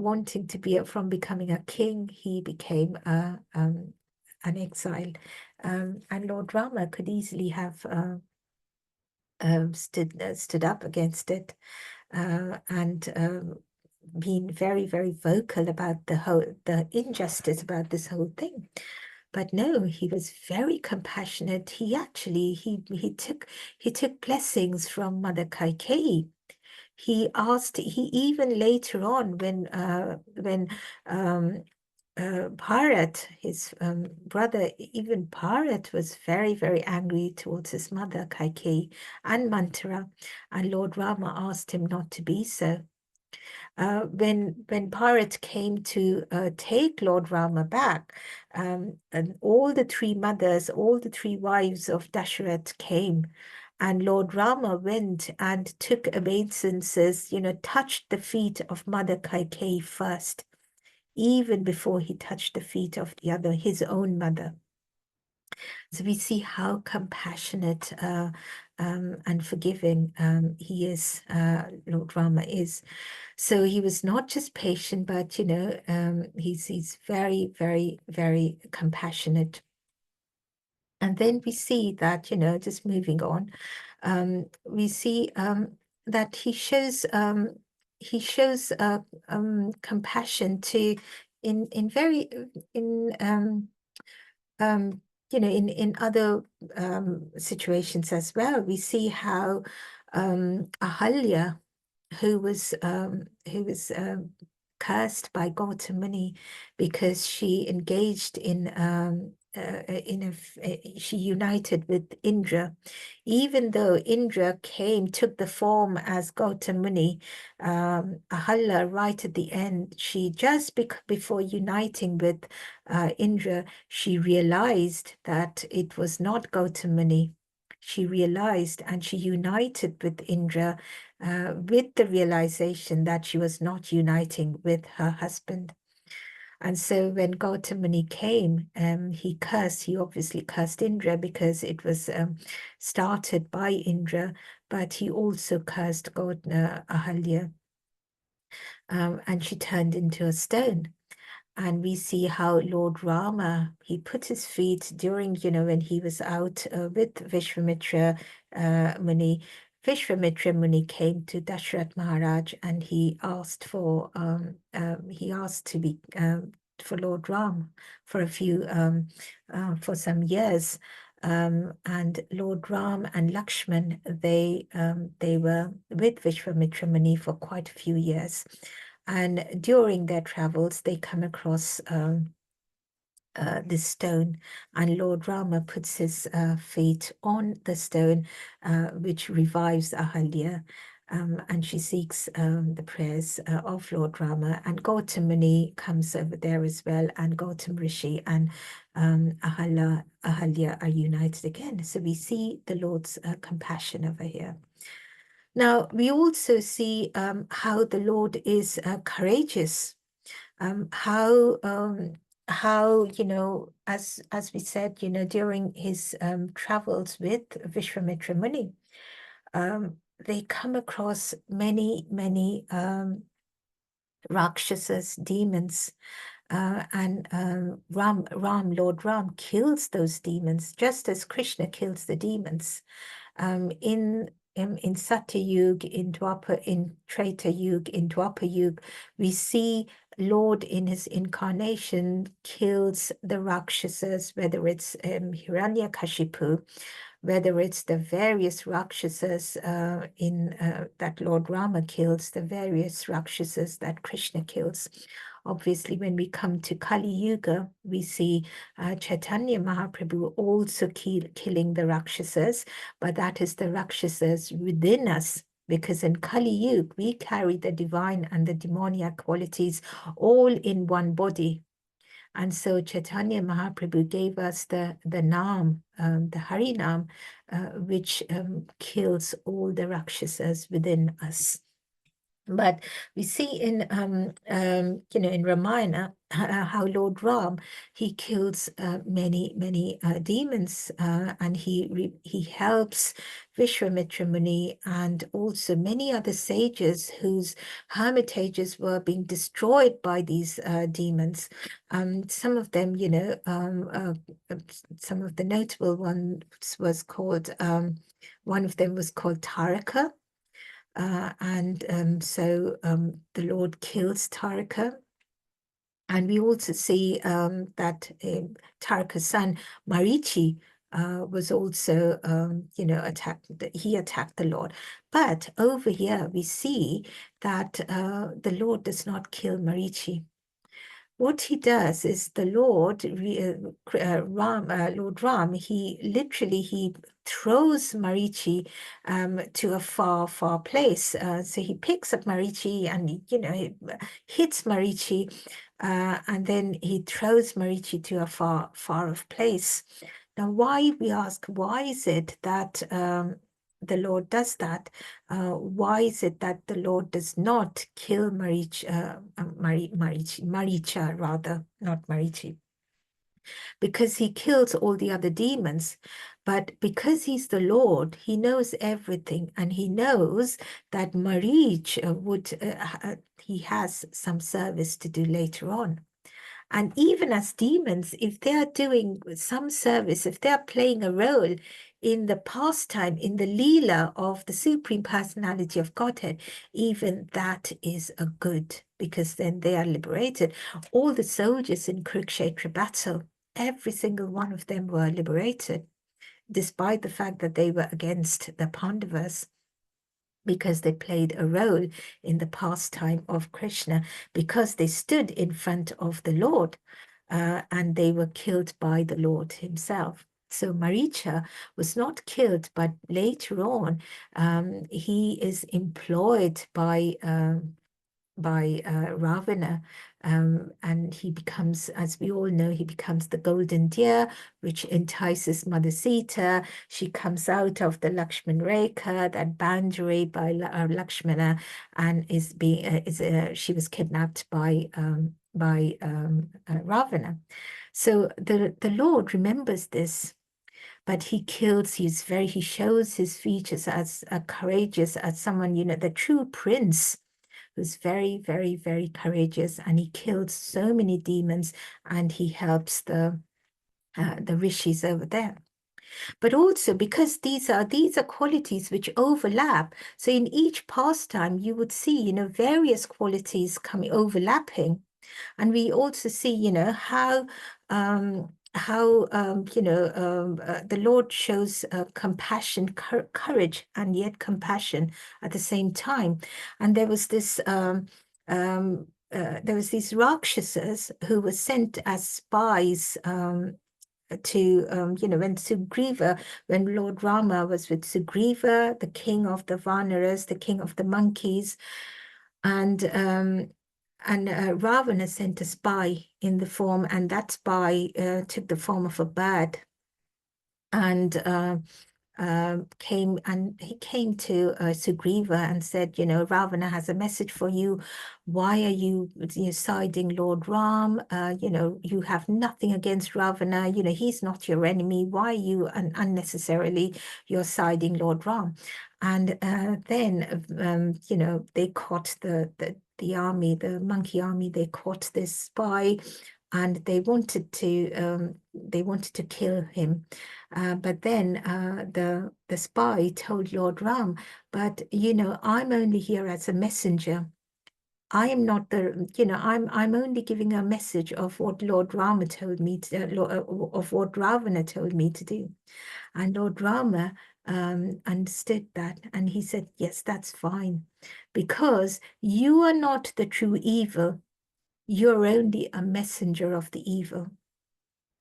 becoming a king, he became an exile. And Lord Rama could easily have stood up against it and been very, very vocal about the injustice about this whole thing. But no, he was very compassionate. He actually he took blessings from Mother Kaikeyi. He even later on when Bharat, his brother, even Bharat was very, very angry towards his mother Kaikeyi and Manthara, and Lord Rama asked him not to be so. When Bharat came to take Lord Rama back, and all the three mothers, all the three wives of Dasharath came, and Lord Rama went and took obeisances, touched the feet of Mother Kaikeyi first, even before he touched the feet of his own mother. So we see how compassionate and forgiving he is, Lord Rama is. So he was not just patient, but he's very, very, very compassionate. And then we see that, just moving on, we see that he shows compassion to in very in um, in other situations as well. We see how Ahalya, who was cursed by Gautamuni because she engaged she united with Indra, even though Indra took the form as Gautamuni. Ahalya, right at the end, she just before uniting with Indra, she realized that it was not Gautamuni. She realized and she united with Indra with the realization that she was not uniting with her husband. And so when Gautamuni came, he obviously cursed Indra because it was started by Indra, but he also cursed Ahalya, and she turned into a stone. And we see how Lord Rama, he put his feet during, when he was out with Vishwamitra Muni. Vishwamitra Muni came to Dashrath Maharaj and he asked to be for Lord Ram for for some years. And Lord Ram and Lakshman, they were with Vishwamitra Muni for quite a few years. And during their travels, they come across this stone, and Lord Rama puts his feet on the stone, which revives Ahalya. And she seeks the prayers of Lord Rama, and Gautam Muni comes over there as well, and Gautam Rishi and Ahalya are united again. So we see the Lord's compassion over here. Now, we also see how the Lord is courageous, how, as we said, during his travels with Vishwamitra Muni, they come across many, many Rakshasas, demons, and Lord Ram kills those demons, just as Krishna kills the demons. In Satya Yuga, in Treta Yuga, in Dwapar Yuga, we see Lord in his incarnation kills the Rakshasas, whether it's Hiranyakashipu, whether it's the various Rakshasas that Lord Rama kills, the various Rakshasas that Krishna kills. Obviously, when we come to Kali Yuga, we see Chaitanya Mahaprabhu also killing the Rakshasas, but that is the Rakshasas within us, because in Kali Yuga, we carry the divine and the demoniac qualities all in one body. And so Chaitanya Mahaprabhu gave us the Naam, the Hari Naam, which kills all the Rakshasas within us. But we see in Ramayana how Lord Ram, he kills many demons, and he helps Vishwamitra Muni and also many other sages whose hermitages were being destroyed by these demons. Some of them, some of the notable ones was called. One of them was called Taraka. So the Lord kills Taraka. And we also see that Taraka's son, Marichi, was also, attacked. He attacked the Lord. But over here, we see that the Lord does not kill Marichi. What he does is the Lord, Lord Ram, he throws Marichi to a far place. So he picks up Marichi and he hits Marichi, and then he throws Marichi to a far off place. Now, why is it that the Lord does that? Why is it that the Lord does not kill Maricha rather, not Marichi? because he kills all the other demons. But because he's the Lord, he knows everything, and he knows that Marich he has some service to do later on. And even as demons, if they are doing some service, if they are playing a role in the pastime, in the Leela of the Supreme Personality of Godhead, even that is a good, because then they are liberated. All the soldiers in Kurukshetra battle, every single one of them were liberated, despite the fact that they were against the Pandavas, because they played a role in the pastime of Krishna, because they stood in front of the Lord, and they were killed by the Lord himself. So Maricha was not killed, but later on, he is employed by Ravana, and he becomes, as we all know, he becomes the golden deer, which entices Mother Sita. She comes out of the Lakshman Rekha, that boundary by Lakshmana, and she was kidnapped by Ravana. So the Lord remembers this, but he kills. He shows his features as courageous, as someone, the true prince, who's very, very, very courageous, and he killed so many demons, and he helps the rishis over there. But also because these are qualities which overlap. So in each pastime, you would see, various qualities coming overlapping. And we also see, the Lord shows compassion, courage, and yet compassion at the same time. And there was these Rakshasas who were sent as spies to, when Lord Rama was with Sugriva, the king of the Vanaras, the king of the monkeys, and Ravana sent a spy in the form, and that spy took the form of a bird, and he came to Sugriva and said, Ravana has a message for you. Why are you, siding Lord Ram? You have nothing against Ravana. He's not your enemy. Why are you unnecessarily you're siding Lord Ram? And then, they caught the army, the monkey army. They caught this spy, and they wanted to kill him. But then the spy told Lord Ram, but I'm only here as a messenger. I am not I'm only giving a message of what Lord Rama told me of what Ravana told me to do. And Lord Rama understood that, and he said, yes, that's fine, because you are not the true evil. You're only a messenger of the evil.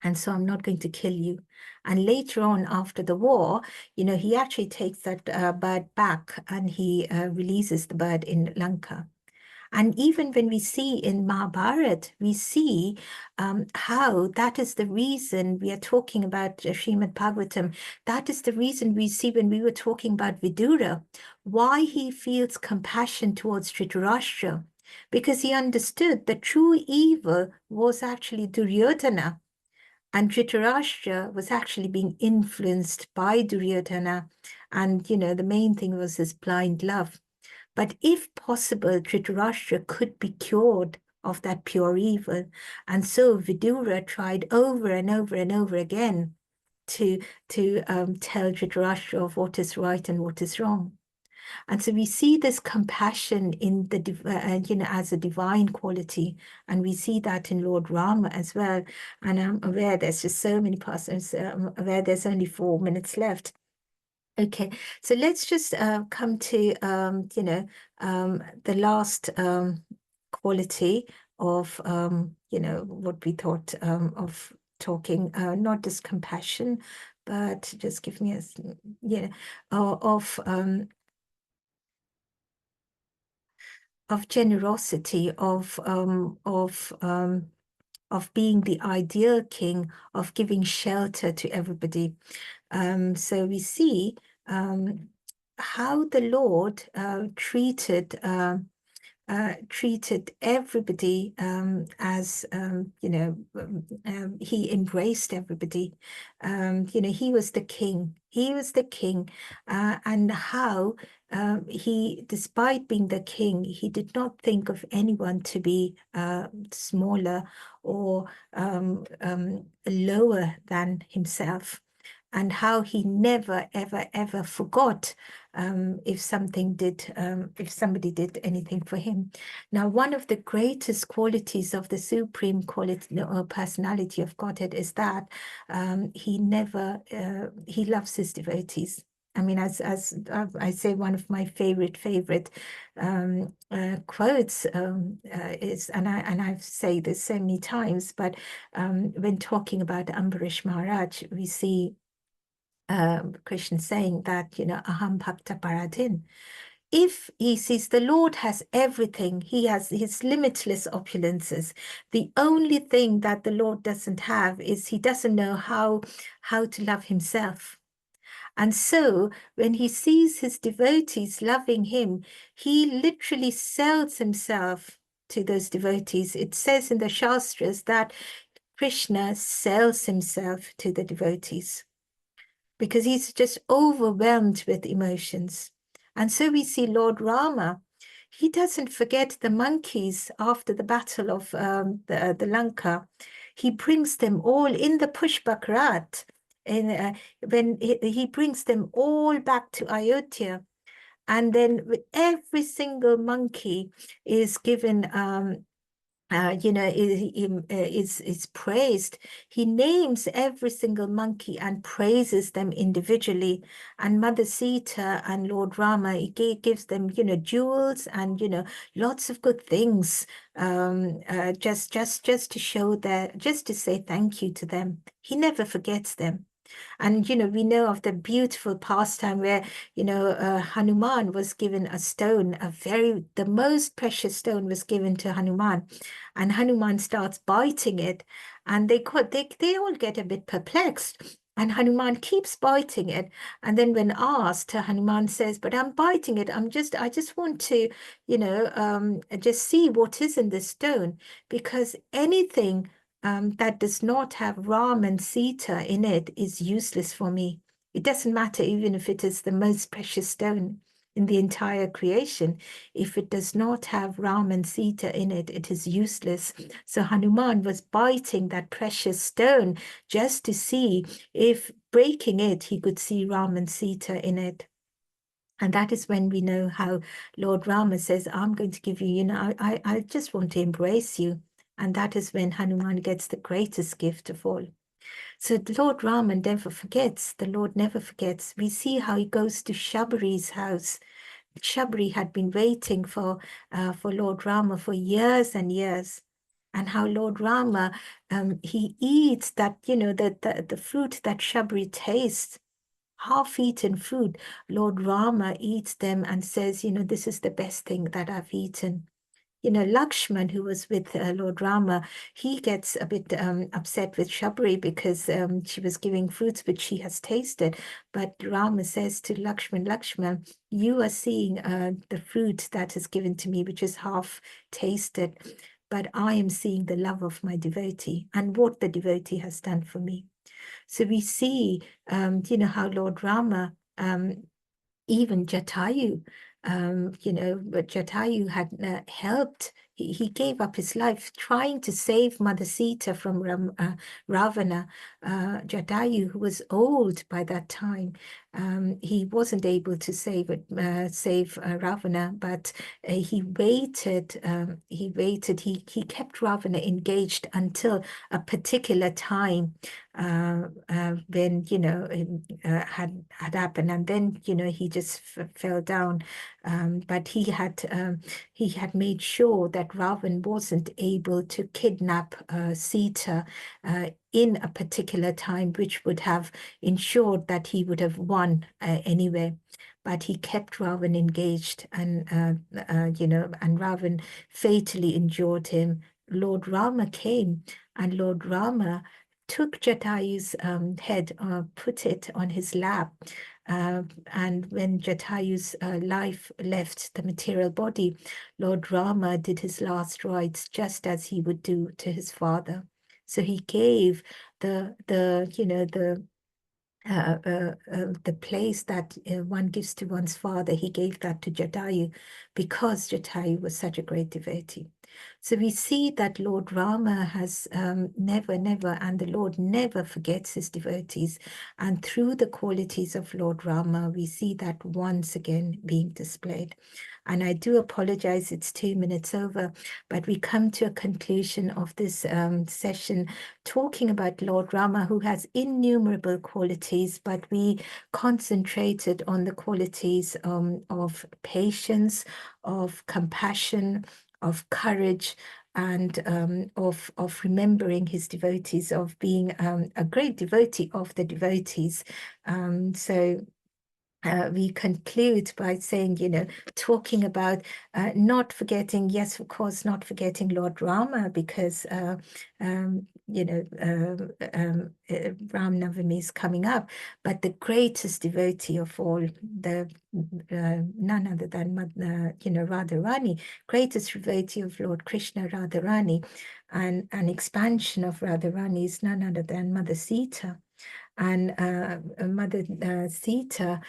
And so I'm not going to kill you. And later on, after the war, he actually takes that bird back, and he releases the bird in Lanka. And even when we see in Mahabharata, we see how that is the reason we are talking about Srimad Bhagavatam. That is the reason we see when we were talking about Vidura, why he feels compassion towards Dhritarashtra, because he understood the true evil was actually Duryodhana. And Dhritarashtra was actually being influenced by Duryodhana. And, the main thing was his blind love. But if possible, Dhritarashtra could be cured of that pure evil. And so Vidura tried over and over and over again to tell Dhritarashtra of what is right and what is wrong. And so we see this compassion in as a divine quality, and we see that in Lord Rama as well. And I'm aware there's just so many persons. I'm aware there's only 4 minutes left. Okay, so let's just come to the last quality of what we thought of talking, not just compassion, but just give me of generosity, of being the ideal king, of giving shelter to everybody. So we see how the Lord treated treated everybody as, he embraced everybody. He was the king. He was the king. And how he, despite being the king, he did not think of anyone to be smaller or lower than himself, and how he never, ever, ever forgot if if somebody did anything for him. Now, one of the greatest qualities of the supreme quality or personality of Godhead is that he loves his devotees. I mean, as I say, one of my favorite quotes is, and I've said this so many times, but when talking about Ambarish Maharaj, we see Krishna saying that, aham bhakta paradin. If he sees the Lord has everything, he has his limitless opulences. The only thing that the Lord doesn't have is he doesn't know how to love himself. And so when he sees his devotees loving him, he literally sells himself to those devotees. It says in the Shastras that Krishna sells himself to the devotees, because he's just overwhelmed with emotions. And so we see Lord Rama, he doesn't forget the monkeys after the battle of the Lanka. He brings them all in the Pushpakarat, and when he brings them all back to Ayodhya. And then with every single monkey is given is praised. He names every single monkey and praises them individually. And Mother Sita and Lord Rama, he gives them, jewels and, lots of good things, just to show that, just to say thank you to them. He never forgets them. And, we know of the beautiful pastime where, Hanuman was given a stone, the most precious stone was given to Hanuman. And Hanuman starts biting it. And they all get a bit perplexed. And Hanuman keeps biting it. And then when asked, Hanuman says, but I'm biting it. I just want to, just see what is in the stone. Because anything that does not have Ram and Sita in it is useless for me. It doesn't matter even if it is the most precious stone in the entire creation. If it does not have Ram and Sita in it, it is useless. So Hanuman was biting that precious stone just to see if breaking it, he could see Ram and Sita in it. And that is when we know how Lord Rama says, I'm going to give you, I just want to embrace you. And that is when Hanuman gets the greatest gift of all. So the Lord Rama never forgets. The Lord never forgets. We see how he goes to Shabari's house. Shabari had been waiting for Lord Rama for years and years. And how Lord Rama, he eats that, the fruit that Shabari tastes, half-eaten fruit. Lord Rama eats them and says, this is the best thing that I've eaten. Lakshman, who was with Lord Rama, he gets a bit upset with Shabari because she was giving fruits which she has tasted. But Rama says to Lakshman, you are seeing the fruit that is given to me, which is half tasted, but I am seeing the love of my devotee and what the devotee has done for me. So we see, how Lord Rama, even Jatayu, but Jatayu had helped. He gave up his life trying to save Mother Sita from Ravana. Jatayu, who was old by that time, he wasn't able to save Ravana, but he waited. He kept Ravana engaged until a particular time when had happened, and then he just fell down. But he had made sure that Ravan wasn't able to kidnap Sita in a particular time, which would have ensured that he would have won anyway. But he kept Ravan engaged, and and Ravan fatally injured him. Lord Rama came, and Lord Rama took Jatayu's head, put it on his lap. And when Jatayu's life left the material body, Lord Rama did his last rites just as he would do to his father. So he gave the place that one gives to one's father, he gave that to Jatayu because Jatayu was such a great devotee. So we see that Lord Rama has never, and the Lord never forgets his devotees. And through the qualities of Lord Rama, we see that once again being displayed. And I do apologize, it's 2 minutes over, but we come to a conclusion of this session talking about Lord Rama, who has innumerable qualities, but we concentrated on the qualities of patience, of compassion, of courage, and of remembering his devotees, of being a great devotee of the devotees. So we conclude by saying, talking about not forgetting, yes, of course, not forgetting Lord Rama, because, Ram Navami is coming up, but the greatest devotee of all, the none other than, Radharani, greatest devotee of Lord Krishna, Radharani, and an expansion of Radharani is none other than Mother Sita. And Mother Sita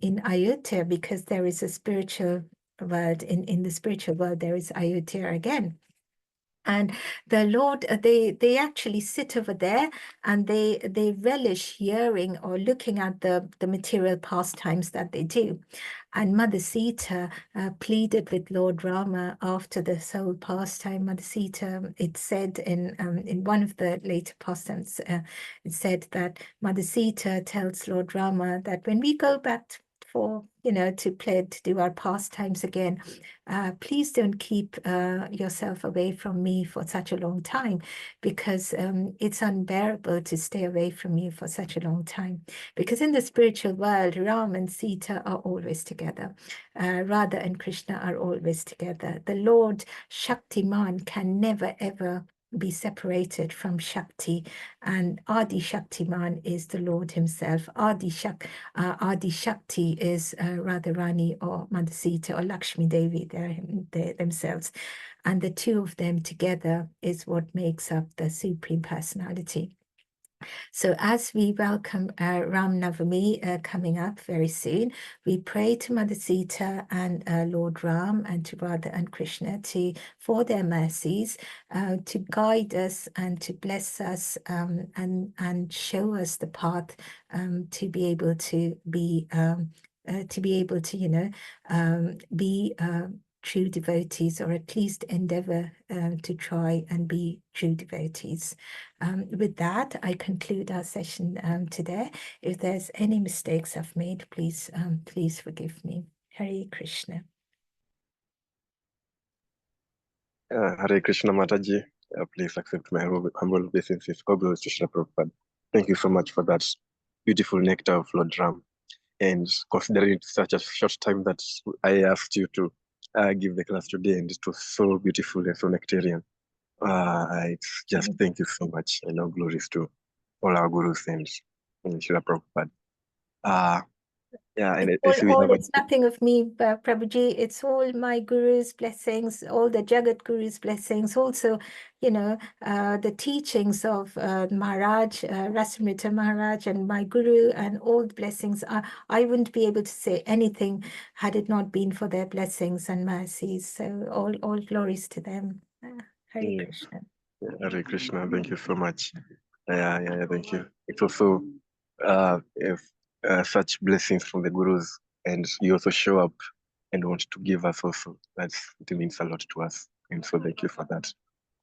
in Ayodhya, because there is a spiritual world, in the spiritual world, there is Ayodhya again. And the Lord, they actually sit over there and they relish hearing or looking at the material pastimes that they do. And Mother Sita pleaded with Lord Rama after the soul pastime. Mother Sita, it said in one of the later pastimes, it said that Mother Sita tells Lord Rama that when we go back for, to play, to do our pastimes again, please don't keep yourself away from me for such a long time, because it's unbearable to stay away from you for such a long time. Because in the spiritual world, Ram and Sita are always together. Radha and Krishna are always together. The Lord Shaktiman can never, ever be separated from Shakti, and Adi Shaktiman is the Lord himself. Adi Shakti is Radharani or Mother Sita or Lakshmi Devi, they're themselves, and the two of them together is what makes up the Supreme Personality. So as we welcome Ram Navami coming up very soon, we pray to Mother Sita and Lord Ram and to Radha and Krishna for their mercies, to guide us and to bless us, and show us the path to be able to be be true devotees, or at least endeavor to try and be true devotees. With that, I conclude our session today. If there's any mistakes I've made, please forgive me. Hare Krishna. Hare Krishna Mataji, please accept my humble obeisances. God bless you, Srila Prabhupada. Thank you so much for that beautiful nectar of Lord Ram. And considering it's such a short time that I asked you to give the class today, and it was so beautiful and so nectarian. It's just thank you so much. I know glories to all our gurus and Srila Prabhupada. Yeah, and I see we have It's nothing of me, Prabhuji. It's all my guru's blessings, all the Jagat guru's blessings. Also, the teachings of Maharaj, Rasamrita Maharaj, and my guru, and all the blessings. I wouldn't be able to say anything had it not been for their blessings and mercies. So all glories to them. Hare Krishna. Hare Krishna. Thank you so much. Yeah, thank you. It's also such blessings from the gurus, and you also show up and want to give us also. It means a lot to us, and so thank you for that.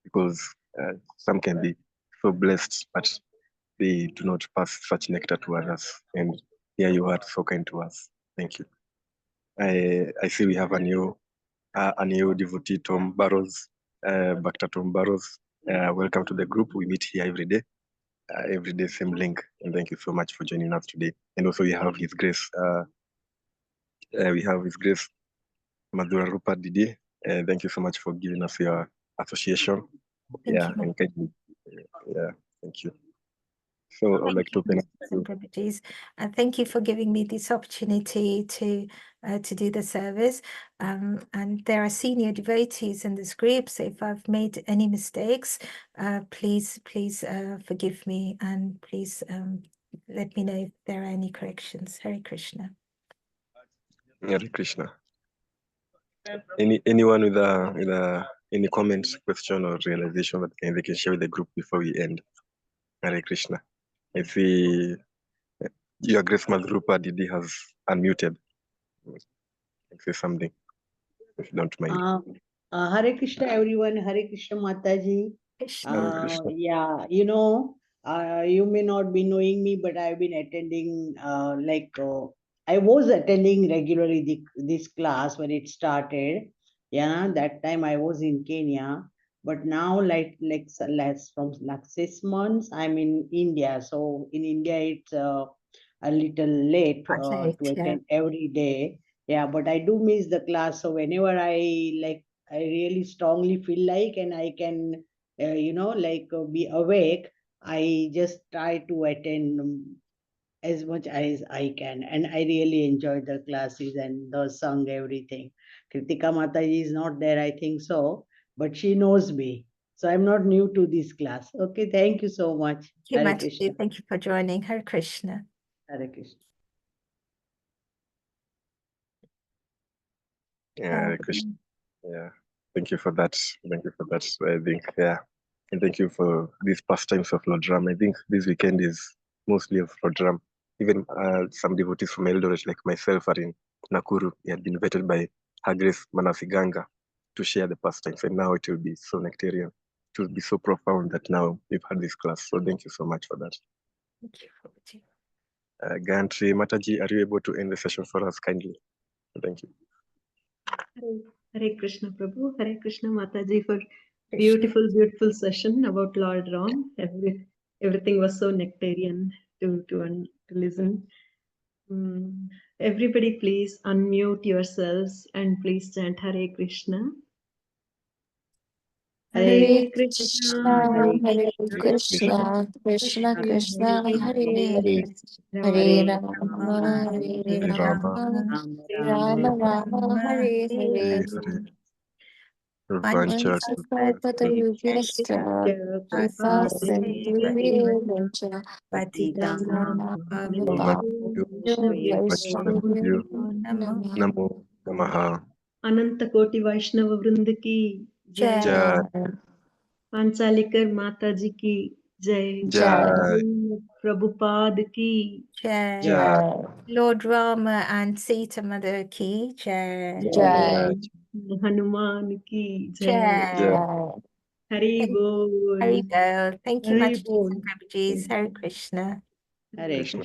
Because some can be so blessed, but they do not pass such nectar to others, and here you are so kind to us. Thank you. I see we have a new devotee, Tom Barrows, Bhakta Tom Barrows. Welcome to the group. We meet here every day, same link. And thank you so much for joining us today. And also we have His Grace. Madhura Rupa Didi. Thank you so much for giving us your association. Thank you. And yeah, thank you. So I'd like to open up to Prabhuji, and thank you for giving me this opportunity to do the service. And there are senior devotees in this group, so if I've made any mistakes, please forgive me, and please let me know if there are any corrections. Hare Krishna. Hare Krishna. Anyone with any comment, question, or realization that they can share with the group before we end? Hare Krishna. I see your Grace Madhrupa Didi has unmuted. Say something, if you don't mind. Hare Krishna, everyone. Hare Krishna, Mataji. Krishna. Krishna. Yeah, you may not be knowing me, but I've been attending, I was attending regularly this class when it started. Yeah, that time I was in Kenya, but now less from like 6 months, I'm in India. So in India, it's a little late to attend every day. Yeah, but I do miss the class. So whenever I really strongly feel like, and I can, be awake, I just try to attend as much as I can. And I really enjoy the classes and the song, everything. Kritika Mataji is not there, I think so, but she knows me. So I'm not new to this class. Okay, thank you so much. Thank you, Hare Krishna. Mataji. Thank you for joining. Hare Krishna. Hare Krishna. Yeah, Hare Krishna. Yeah, thank you for that. Thank you for that. I think, yeah, and thank you for these pastimes of Lord Ram. I think this weekend is mostly of Lord Ram. Even some devotees from Eldoret, like myself, are in Nakuru. We had been invited by Her Grace Manasiganga to share the pastimes, and now it will be so nectarian. It will be so profound that now we've had this class. So thank you so much for that. Thank you, Prabhuji. Gantri Mataji, are you able to end the session for us kindly? Thank you. Hare Krishna Prabhu, Hare Krishna Mataji for beautiful session about Lord Ram. Everything was so nectarian to listen. Everybody please unmute yourselves and please chant Hare Krishna. Hare Krishna, Hare Krishna, Krishna Krishna, Hare Hare Rama, Hare Rama, Rama Rama, Hare Hare. Vanchakalpatarubhyascha, Kripa Sindhubhyeva, Patitanam Pavanebhyo Vaishnavabhyo Namo. Namo Namaha. Ananta Koti Vaishnava Vrinda ki Jai. Jai. Panchalikar Mataji ki Jai. Jai. Prabhupada ki Jai. Jai. Lord Rama and Sita Mother ki Jai. Jai. Hanuman ki Jai. Jai. Hari Bol. Hari Bol. Thank you, Hari Mataji Bol. and Prabhuji. Hare Krishna. Hare Krishna.